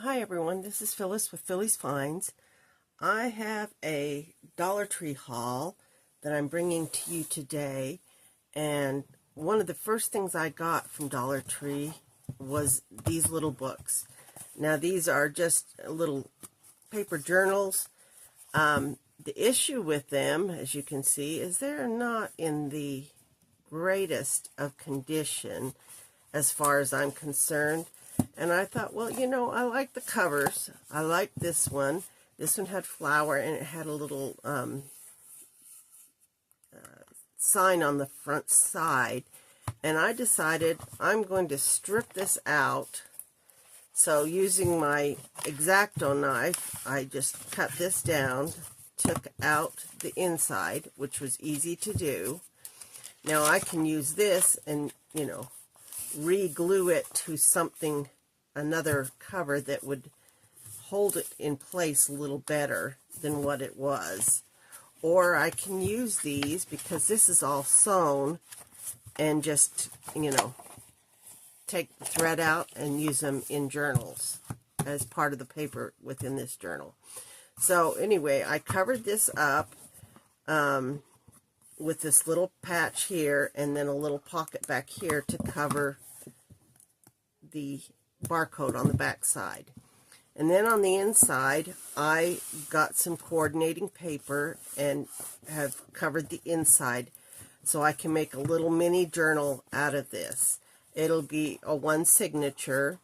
Hi everyone, this is Phyllis with Philly's Finds. I have a Dollar Tree haul that I'm bringing to you today, and one of the first things I got from Dollar Tree was these little books. Now these are just little paper journals. The issue with them, as you can see, is they're not in the greatest of condition as far as I'm concerned. And I thought, well, I like the covers. I like this one. This one had flour, and it had a little sign on the front side. And I decided I'm going to strip this out. So using my X-Acto knife, I just cut this down, took out the inside, which was easy to do. Now I can use this and, re-glue it to something, another cover that would hold it in place a little better than what it was. Or I can use these, because this is all sewn, and just, take the thread out and use them in journals as part of the paper within this journal. So anyway, I covered this up with this little patch here, and then a little pocket back here to cover the barcode on the back side. And then on the inside, I got some coordinating paper and have covered the inside so I can make a little mini journal out of this. It'll be a one signature,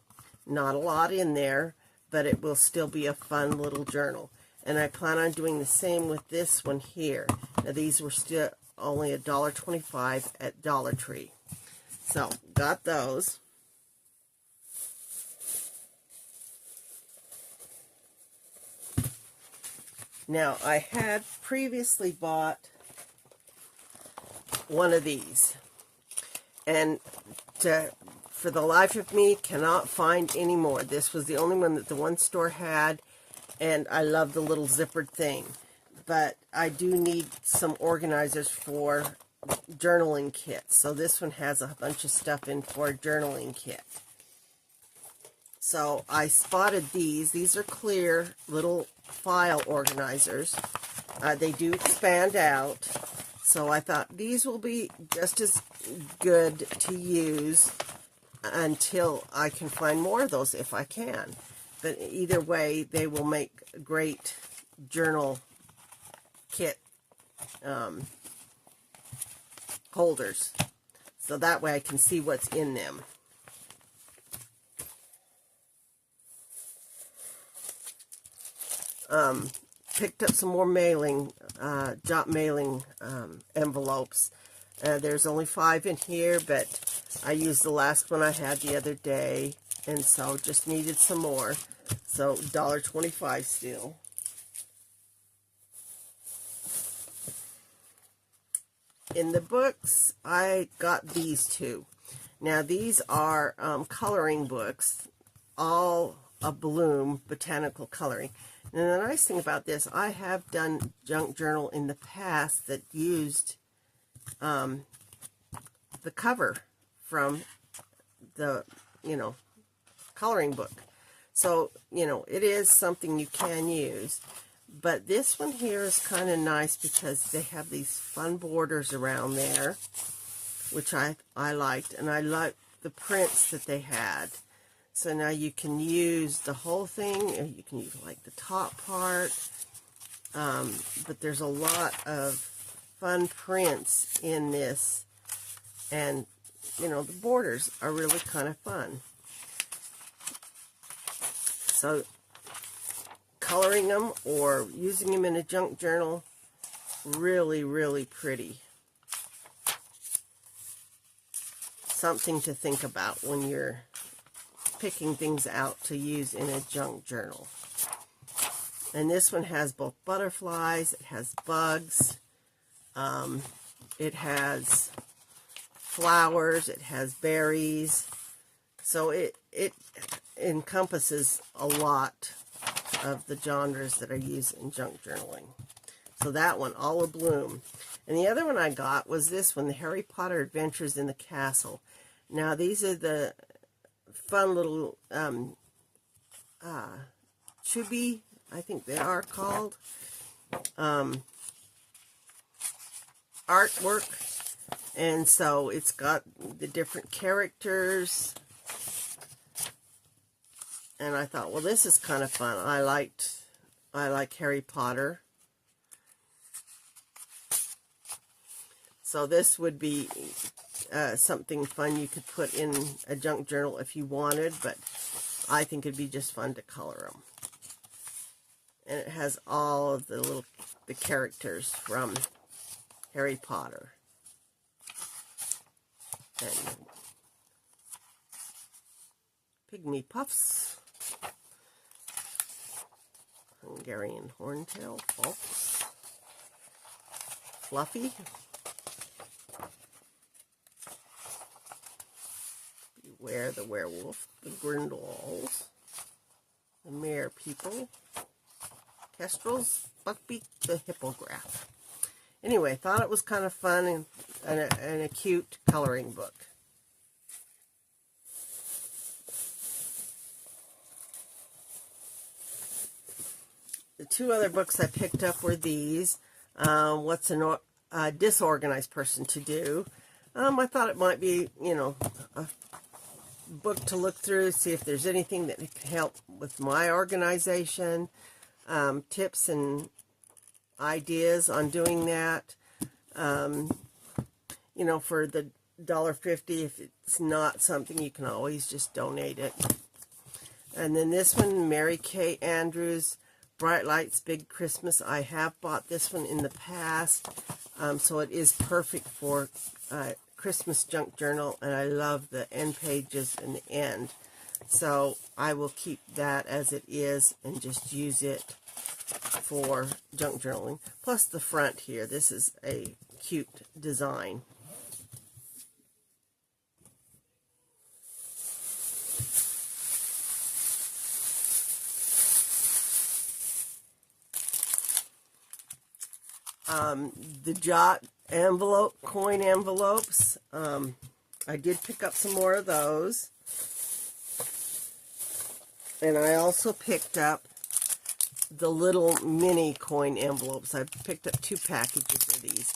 not a lot in there, but it will still be a fun little journal. And I plan on doing the same with this one here. Now these were still only $1.25 at Dollar Tree. So, got those. Now, I had previously bought one of these, and for the life of me, cannot find any more. This was the only one that the one store had, and I love the little zippered thing. But I do need some organizers for journaling kits. So this one has a bunch of stuff in for a journaling kit. So I spotted these. These are clear little file organizers. They do expand out. So I thought these will be just as good to use until I can find more of those if I can. But either way, they will make great journal kit holders. So that way I can see what's in them. Picked up some more mailing, jot mailing envelopes. There's only 5 in here, but I used the last one I had the other day, and so just needed some more. So $1.25 still. In the books, I got these two. Now these are coloring books, all a bloom, botanical coloring. And the nice thing about this, I have done junk journal in the past that used the cover from the, coloring book. So, it is something you can use. But this one here is kind of nice because they have these fun borders around there, which I liked. And I liked the prints that they had. So now you can use the whole thing, and you can use like the top part, but there's a lot of fun prints in this, and the borders are really kind of fun. So coloring them or using them in a junk journal, really, really pretty. Something to think about when you're picking things out to use in a junk journal. And this one has both butterflies, it has bugs, it has flowers, it has berries. So it encompasses a lot of the genres that are used in junk journaling. So that one, all a bloom. And the other one I got was this one, the Harry Potter Adventures in the Castle. Now these are the fun little Chibi, I think they are called, artwork. And so it's got the different characters. And I thought, well, this is kind of fun. I like Harry Potter. So this would be something fun you could put in a junk journal if you wanted, but I think it'd be just fun to color them. And it has all of the characters from Harry Potter. And Pygmy Puffs, Hungarian Horntail, Fox, Fluffy, Beware the Werewolf, the Grindals, the Mare People, Kestrels, Buckbeak, the Hippogriff. Anyway, thought it was kind of fun and a cute coloring book. The two other books I picked up were these. What's a Disorganized Person to Do? I thought it might be, a book to look through, see if there's anything that can help with my organization, tips and ideas on doing that. For the $1.50, if it's not something, you can always just donate it. And then this one, Mary Kay Andrews, Bright Lights, Big Christmas. I have bought this one in the past, so it is perfect for Christmas junk journal, and I love the end pages in the end. So I will keep that as it is and just use it for junk journaling. Plus the front here, this is a cute design. The Jot coin envelopes. I did pick up some more of those. And I also picked up the little mini coin envelopes. I picked up 2 packages of these.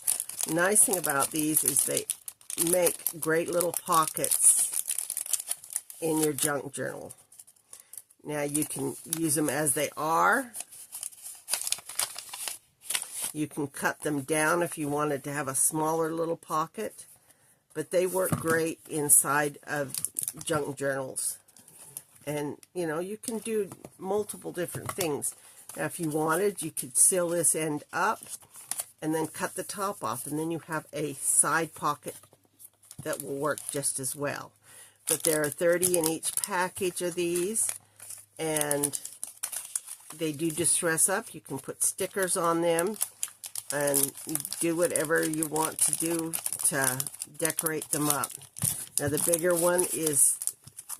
Nice thing about these is they make great little pockets in your junk journal. Now you can use them as they are. You can cut them down if you wanted to have a smaller little pocket, but they work great inside of junk journals. And, you can do multiple different things. Now, if you wanted, you could seal this end up and then cut the top off, and then you have a side pocket that will work just as well. But there are 30 in each package of these, and they do distress up. You can put stickers on them and do whatever you want to do to decorate them up. Now, the bigger one is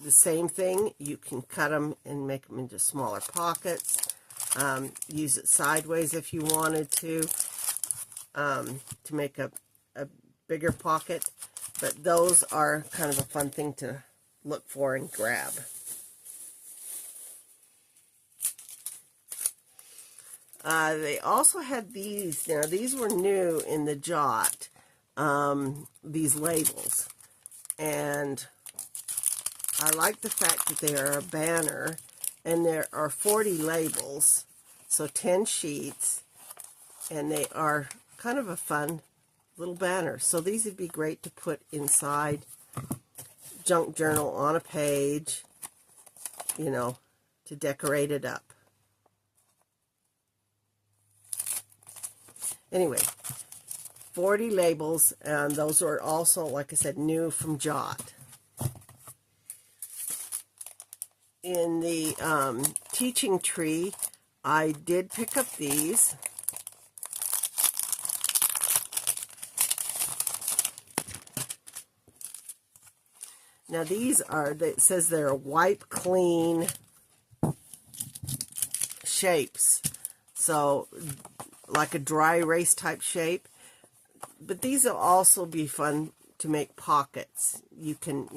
the same thing. You can cut them and make them into smaller pockets. Use it sideways if you wanted to make a bigger pocket. But those are kind of a fun thing to look for and grab. They also had these. Now, these were new in the Jot, these labels. And I like the fact that they are a banner, and there are 40 labels, so 10 sheets, and they are kind of a fun little banner. So these would be great to put inside junk journal on a page, to decorate it up. Anyway, 40 labels, and those are also, like I said, new from Jot. In the teaching tree, I did pick up these. Now these are, it says they're wipe clean shapes. So, like a dry erase type shape. But these will also be fun to make pockets. You can,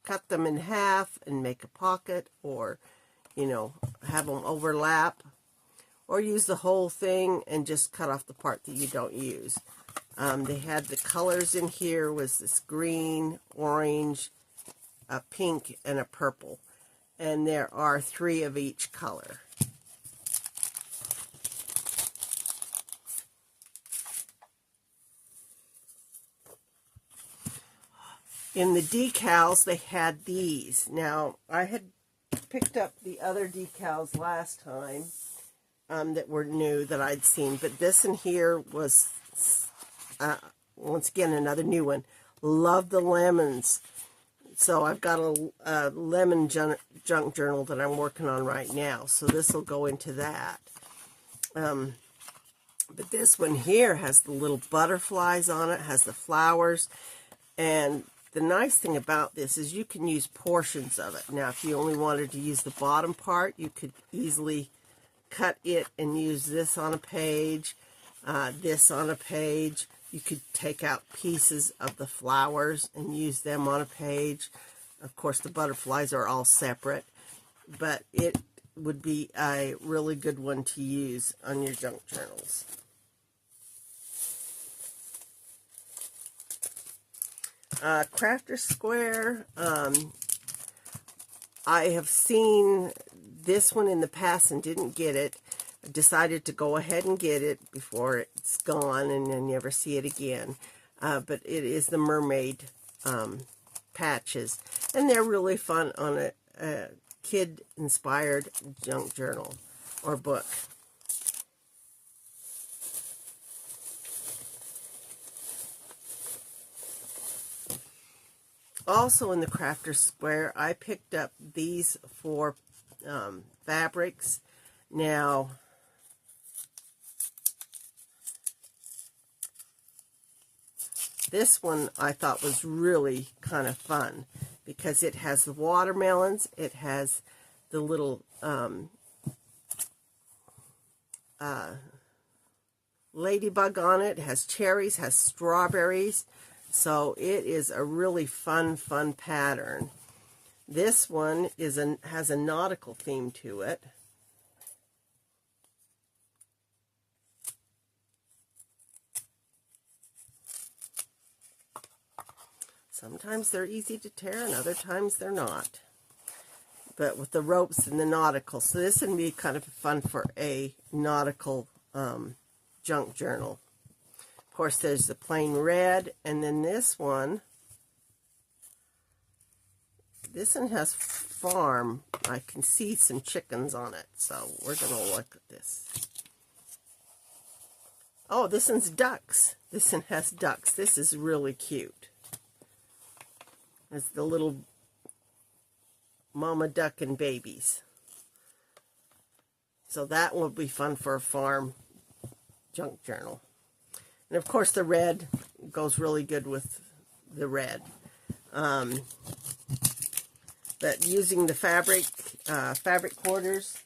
cut them in half and make a pocket, or you know, have them overlap, or use the whole thing and just cut off the part that you don't use. They had the colors in here was this green, orange, a pink, and a purple. And there are 3 of each color. In the decals, they had these. Now, I had picked up the other decals last time that were new that I'd seen, but this in here was, once again, another new one. Love the lemons. So I've got a lemon junk journal that I'm working on right now, so this will go into that. But this one here has the little butterflies on it, has the flowers, and the nice thing about this is you can use portions of it. Now, if you only wanted to use the bottom part, you could easily cut it and use this on a page, this on a page. You could take out pieces of the flowers and use them on a page. Of course, the butterflies are all separate, but it would be a really good one to use on your junk journals. Crafter Square, I have seen this one in the past and didn't get it. I decided to go ahead and get it before it's gone and then never see it again. But it is the mermaid patches, and they're really fun on a kid-inspired junk journal or book. Also in the Crafter Square, I picked up these 4 fabrics. Now, this one I thought was really kind of fun because it has the watermelons, it has the little ladybug on it, has cherries, has strawberries. So it is a really fun pattern. This one has a nautical theme to it. Sometimes they're easy to tear and other times they're not. But with the ropes and the nautical. So this would be kind of fun for a nautical junk journal. Of course, there's the plain red, and then this one has farm. I can see some chickens on it, so we're going to look at this. Oh, this one's ducks. This one has ducks. This is really cute. It's the little mama duck and babies. So that will be fun for a farm junk journal. And of course the red goes really good with the red. But using the fabric quarters,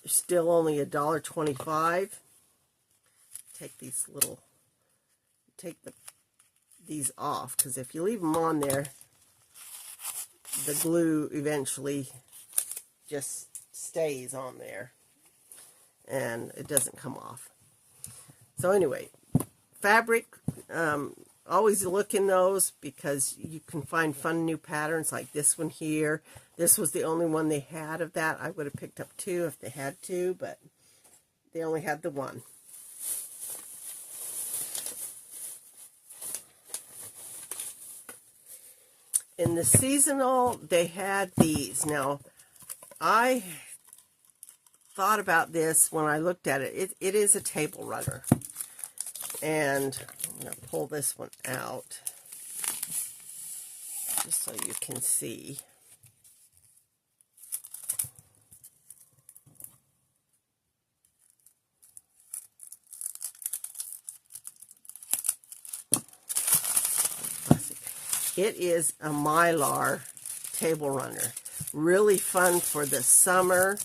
still only $1.25. Take these off, because if you leave them on there, the glue eventually just stays on there and it doesn't come off. So anyway, fabric, always look in those because you can find fun new patterns like this one here. This was the only one they had of that. I would have picked up 2 if they had 2, but they only had the 1. In the seasonal, they had these. Now, I thought about this when I looked at it. It is a table runner. And I'm going to pull this one out just so you can see. It is a Mylar table runner. Really fun for the summer.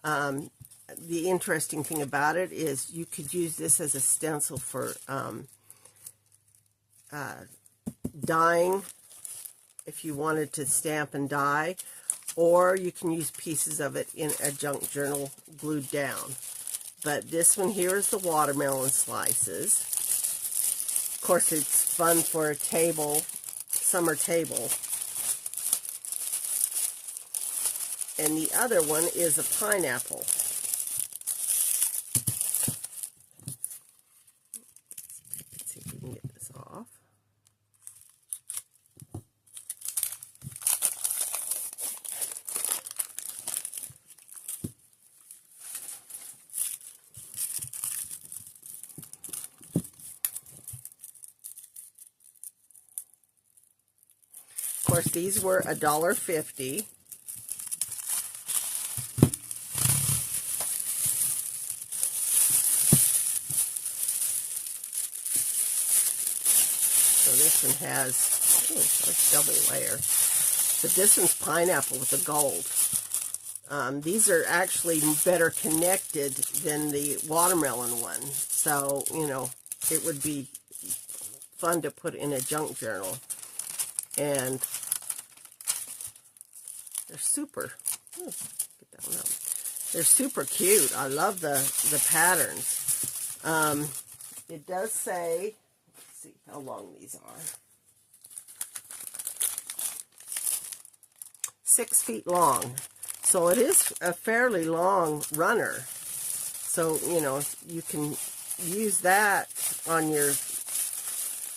The interesting thing about it is you could use this as a stencil for dyeing if you wanted to stamp and dye, or you can use pieces of it in a junk journal glued down. But this one here is the watermelon slices. Of course, it's fun for a table, summer table. And the other one is a pineapple. Let's see if we can get this off. Of course, these were $1.50. So this one has, it's double layer. But this one's pineapple with the gold. These are actually better connected than the watermelon one. So, you know, it would be fun to put in a junk journal. And they're super, get that one out. They're super cute. I love the patterns. It does say, let's see how long these are. 6 feet long. So it is a fairly long runner. So, you know, you can use that on your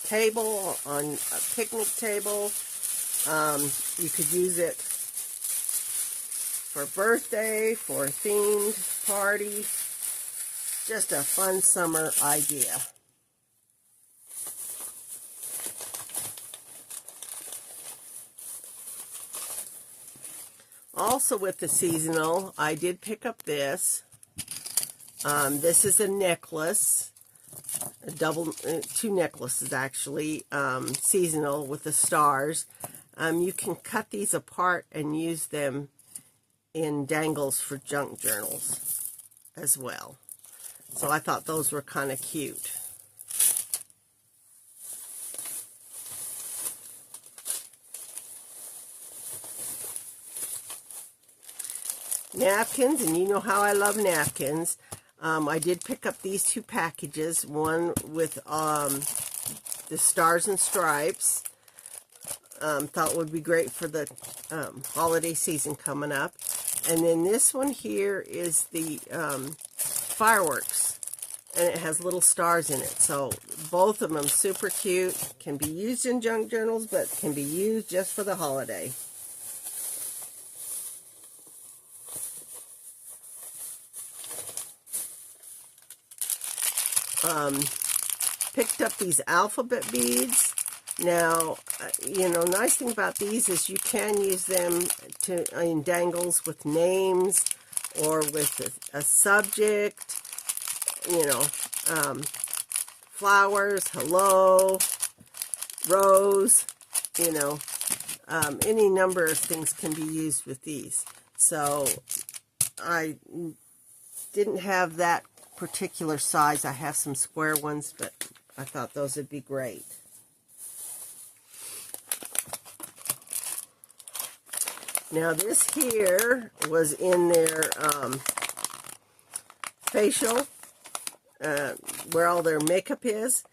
table, on a picnic table. You could use it for a birthday, for a themed party. Just a fun summer idea. Also with the seasonal, I did pick up this. This is a necklace. Two necklaces actually, seasonal with the stars. You can cut these apart and use them in dangles for junk journals as well. So I thought those were kind of cute. Napkins, and you know how I love napkins. I did pick up these two packages, one with the stars and stripes. Thought would be great for the holiday season coming up. And then this one here is the fireworks, and it has little stars in it. So both of them super cute. Can be used in junk journals, but can be used just for the holiday. Picked up these alphabet beads. Now, you know, nice thing about these is you can use them in dangles with names or with a subject, you know, flowers, hello, rose, you know, any number of things can be used with these. So I didn't have that particular size. I have some square ones, but I thought those would be great. Now this here was in their facial, where all their makeup is,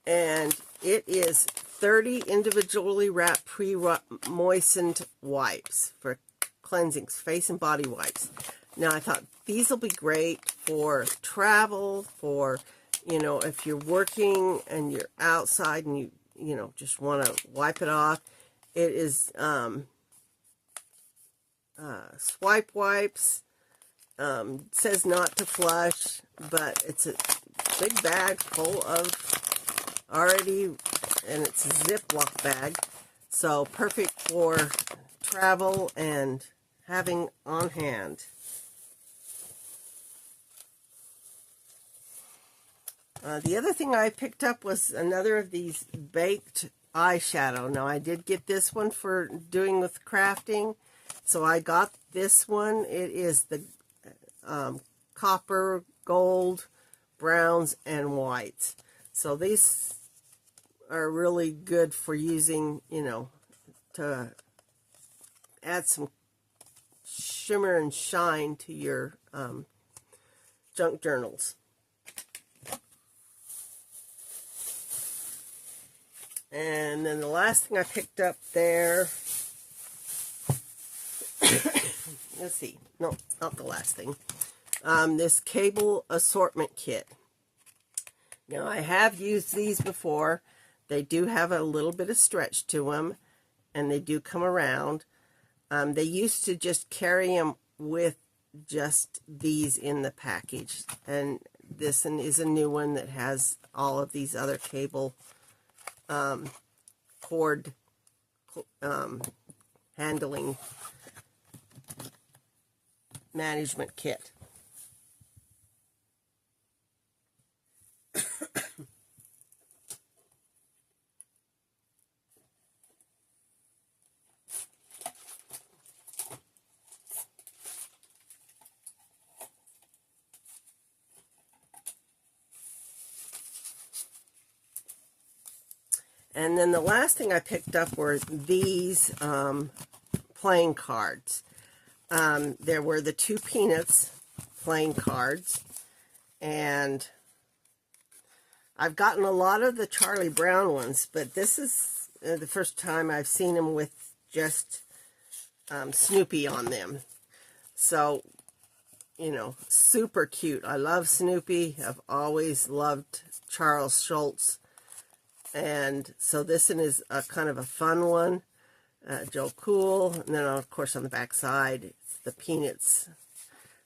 and it is 30 individually wrapped pre-moistened wipes for cleansing, face and body wipes. Now I thought these will be great for travel, for, you know, if you're working and you're outside and you know, just want to wipe it off. It is swipe wipes. Says not to flush, but it's a big bag full of already, and it's a Ziploc bag, so perfect for travel and having on hand. The other thing I picked up was another of these baked eyeshadow. Now I did get this one for doing with crafting, so I got this one. It is the copper, gold, browns, and whites. So these are really good for using, you know, to add some shimmer and shine to your junk journals. And then the last thing I picked up there, let's see, no, not the last thing, this cable assortment kit. Now, I have used these before. They do have a little bit of stretch to them, and they do come around. They used to just carry them with just these in the package, and this one is a new one that has all of these other cable cord handling management kit. And then the last thing I picked up were these playing cards. There were the 2 Peanuts playing cards, and I've gotten a lot of the Charlie Brown ones, but this is the first time I've seen them with just Snoopy on them. So, you know, super cute. I love Snoopy. I've always loved Charles Schulz. And so this one is a kind of a fun one. Joe Cool. And then, of course, on the back side, it's the Peanuts.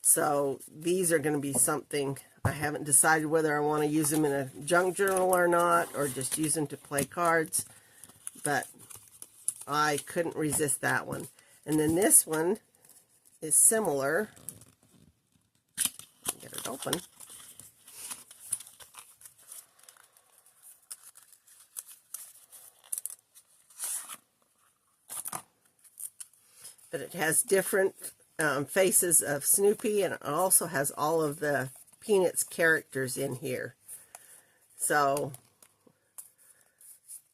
So these are going to be something. I haven't decided whether I want to use them in a junk journal or not, or just use them to play cards. But I couldn't resist that one. And then this one is similar. Get it open. But it has different faces of Snoopy, and it also has all of the Peanuts characters in here. So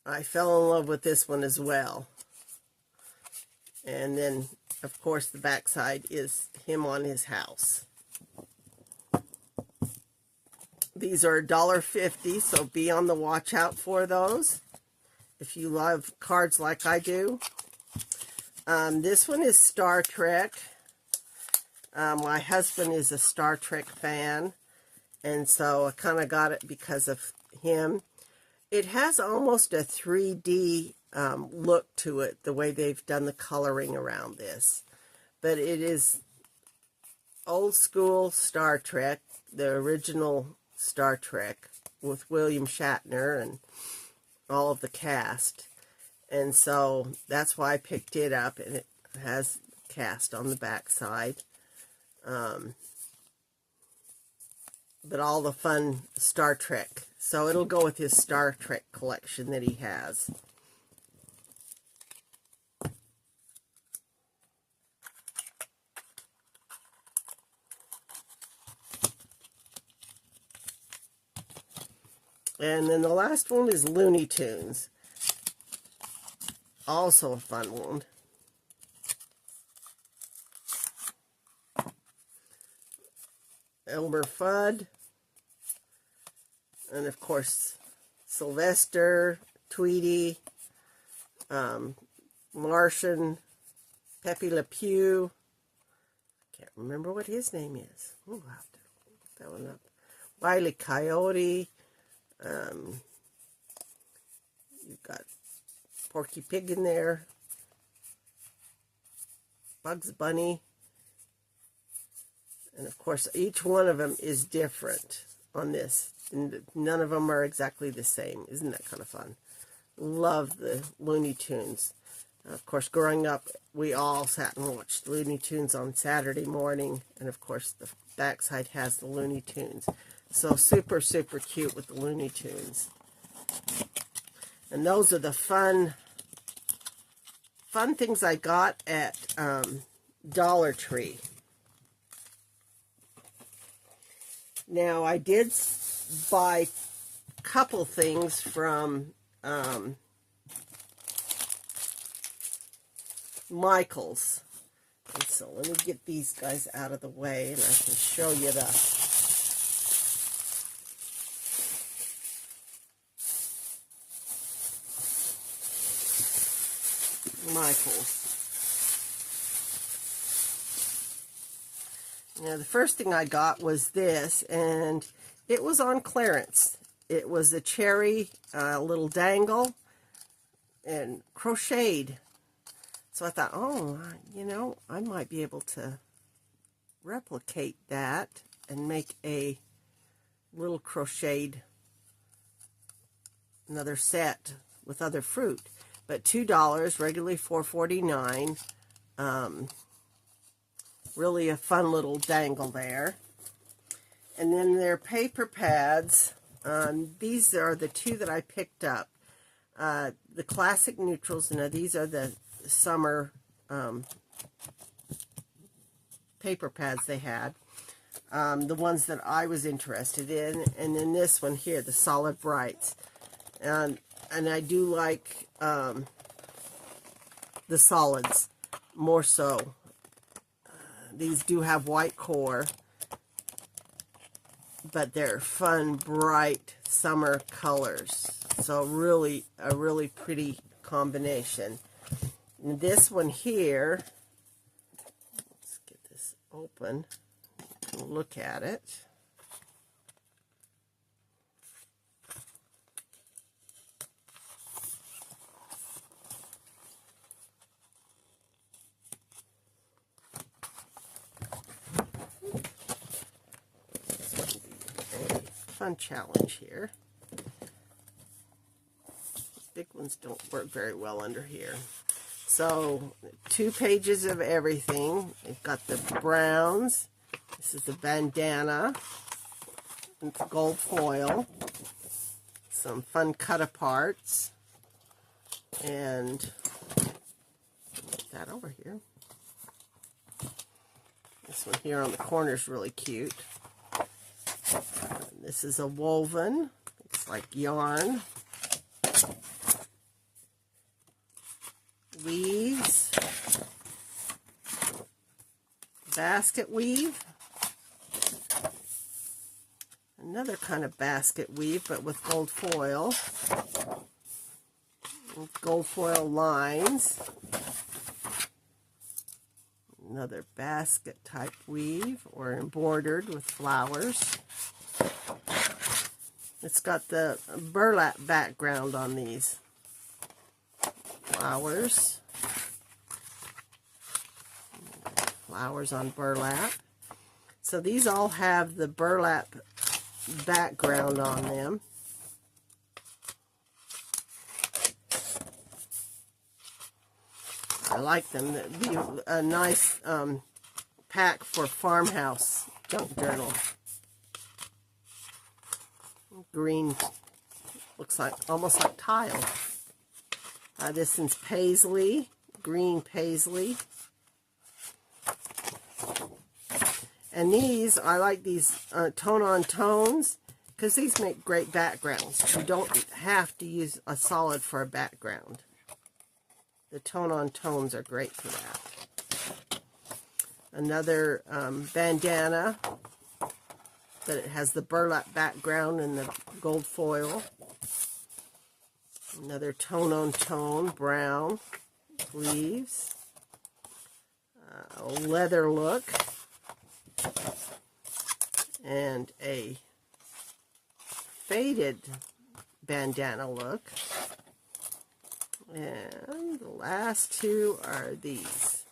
I fell in love with this one as well. And then, of course, the backside is him on his house. These are $1.50, so be on the watch out for those if you love cards like I do. This one is Star Trek. My husband is a Star Trek fan, and so I kind of got it because of him. It has almost a 3D look to it, the way they've done the coloring around this. But it is old school Star Trek, the original Star Trek, with William Shatner and all of the cast. And so that's why I picked it up, and it has cast on the back side. But all the fun Star Trek. So it'll go with his Star Trek collection that he has. And then the last one is Looney Tunes. Also a fun one. Elmer Fudd. And of course, Sylvester, Tweety, Martian, Pepe Le Pew. Can't remember what his name is. Ooh, I'll have to look that one up. Wile E. Coyote. You've got Porky Pig in there. Bugs Bunny. And of course, each one of them is different on this. And none of them are exactly the same. Isn't that kind of fun? Love the Looney Tunes. Of course, growing up, we all sat and watched Looney Tunes on Saturday morning. And of course, the backside has the Looney Tunes. So super, super cute with the Looney Tunes. And those are the fun things I got at Dollar Tree. Now, I did buy a couple things from Michael's. And so let me get these guys out of the way, and I can show you the Michaels. Now, the first thing I got was this, and it was on clearance. It was a cherry little dangle and crocheted. So I thought, oh, you know, I might be able to replicate that and make a little crocheted another set with other fruit. But $2, regularly $4.49. Really a fun little dangle there. And then their paper pads. These are the two that I picked up. The classic neutrals. Now these are the summer paper pads they had. The ones that I was interested in. And then this one here, the solid brights. And I do like the solids more so. These do have white core, but they're fun, bright summer colors. So really, a really pretty combination. And this one here, let's get this open, you can look at it. Fun challenge here. Big ones don't work very well under here. So 2 pages of everything. They've got the browns. This is the bandana. It's gold foil. Some fun cut aparts. And put that over here. This one here on the corner is really cute. This is a woven. It's like yarn. Weaves. Basket weave. Another kind of basket weave, but with gold foil. With gold foil lines. Another basket type weave, or embroidered with flowers. It's got the burlap background on these. Flowers. Flowers on burlap. So these all have the burlap background on them. I like them. That'd be a nice pack for farmhouse junk journal. Green, looks like almost like tile. This is paisley, green paisley. And these, I like these tone-on tones because these make great backgrounds. You don't have to use a solid for a background. The tone-on tones are great for that. Another bandana. But it has the burlap background and the gold foil. Another tone-on-tone, brown sleeves. A leather look. And a faded bandana look. And the last two are these.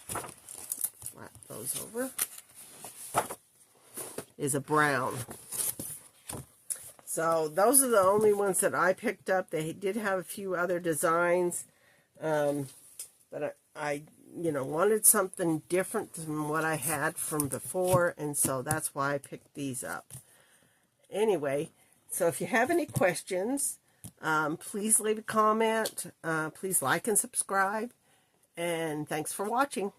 Flap those over. Is a brown. So those are the only ones that I picked up. They did have a few other designs, but I you know, wanted something different than what I had from before, and so that's why I picked these up. Anyway, so if you have any questions, please leave a comment. Please like and subscribe, and thanks for watching.